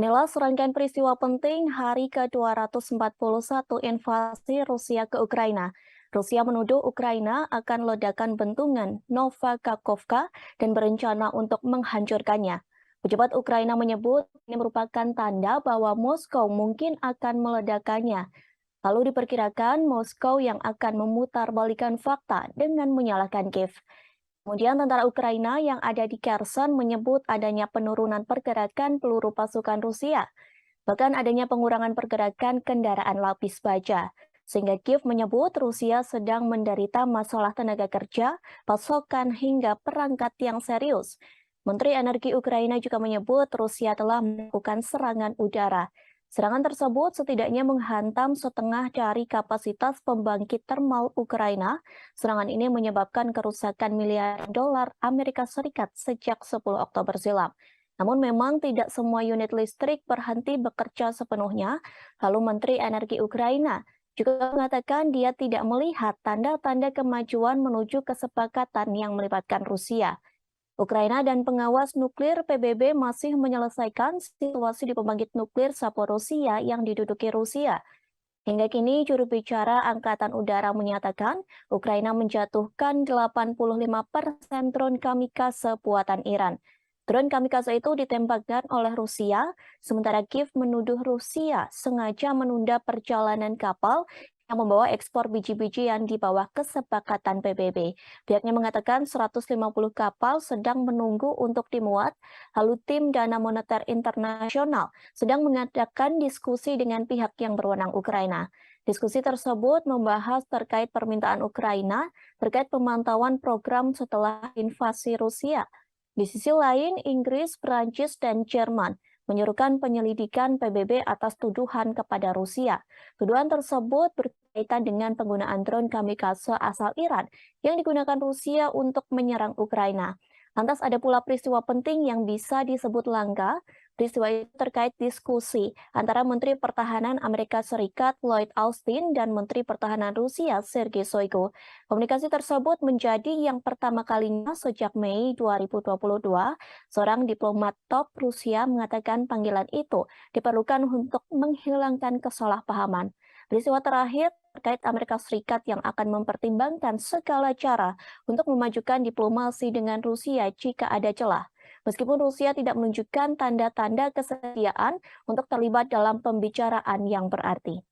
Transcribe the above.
Inilah serangkaian peristiwa penting hari ke-241 invasi Rusia ke Ukraina. Rusia menuduh Ukraina akan ledakan bendungan Nova Kakhovka dan berencana untuk menghancurkannya. Pejabat Ukraina menyebut ini merupakan tanda bahwa Moskow mungkin akan meledakannya. Lalu diperkirakan Moskow yang akan memutarbalikkan fakta dengan menyalahkan Kiev. Kemudian tentara Ukraina yang ada di Kherson menyebut adanya penurunan pergerakan peluru pasukan Rusia, bahkan adanya pengurangan pergerakan kendaraan lapis baja. Sehingga Kiev menyebut Rusia sedang menderita masalah tenaga kerja, pasokan hingga perangkat yang serius. Menteri Energi Ukraina juga menyebut Rusia telah melakukan serangan udara. Serangan tersebut setidaknya menghantam setengah dari kapasitas pembangkit termal Ukraina. Serangan ini menyebabkan kerusakan miliaran dolar Amerika Serikat sejak 10 Oktober silam. Namun memang tidak semua unit listrik berhenti bekerja sepenuhnya. Lalu Menteri Energi Ukraina juga mengatakan dia tidak melihat tanda-tanda kemajuan menuju kesepakatan yang melibatkan Rusia. Ukraina dan pengawas nuklir PBB masih menyelesaikan situasi di pembangkit nuklir Zaporizhzhia yang diduduki Rusia. Hingga kini, juru bicara Angkatan Udara menyatakan Ukraina menjatuhkan 85% drone kamikaze buatan Iran. Drone kamikaze itu ditembakkan oleh Rusia, sementara Kiev menuduh Rusia sengaja menunda perjalanan kapal yang membawa ekspor biji-bijian di bawah kesepakatan PBB. Pihaknya mengatakan 150 kapal sedang menunggu untuk dimuat, lalu tim Dana Moneter Internasional sedang mengadakan diskusi dengan pihak yang berwenang Ukraina. Diskusi tersebut membahas terkait permintaan Ukraina terkait pemantauan program setelah invasi Rusia. Di sisi lain, Inggris, Prancis, dan Jerman menyuruhkan penyelidikan PBB atas tuduhan kepada Rusia. Tuduhan tersebut berkaitan dengan penggunaan drone kamikaze asal Iran yang digunakan Rusia untuk menyerang Ukraina. Lantas ada pula peristiwa penting yang bisa disebut langka. Peristiwa itu terkait diskusi antara Menteri Pertahanan Amerika Serikat Lloyd Austin dan Menteri Pertahanan Rusia Sergei Shoigu. Komunikasi tersebut menjadi yang pertama kalinya sejak Mei 2022. Seorang diplomat top Rusia mengatakan panggilan itu diperlukan untuk menghilangkan kesalahpahaman. Peristiwa terakhir terkait Amerika Serikat yang akan mempertimbangkan segala cara untuk memajukan diplomasi dengan Rusia jika ada celah. Meskipun Rusia tidak menunjukkan tanda-tanda kesediaan untuk terlibat dalam pembicaraan yang berarti.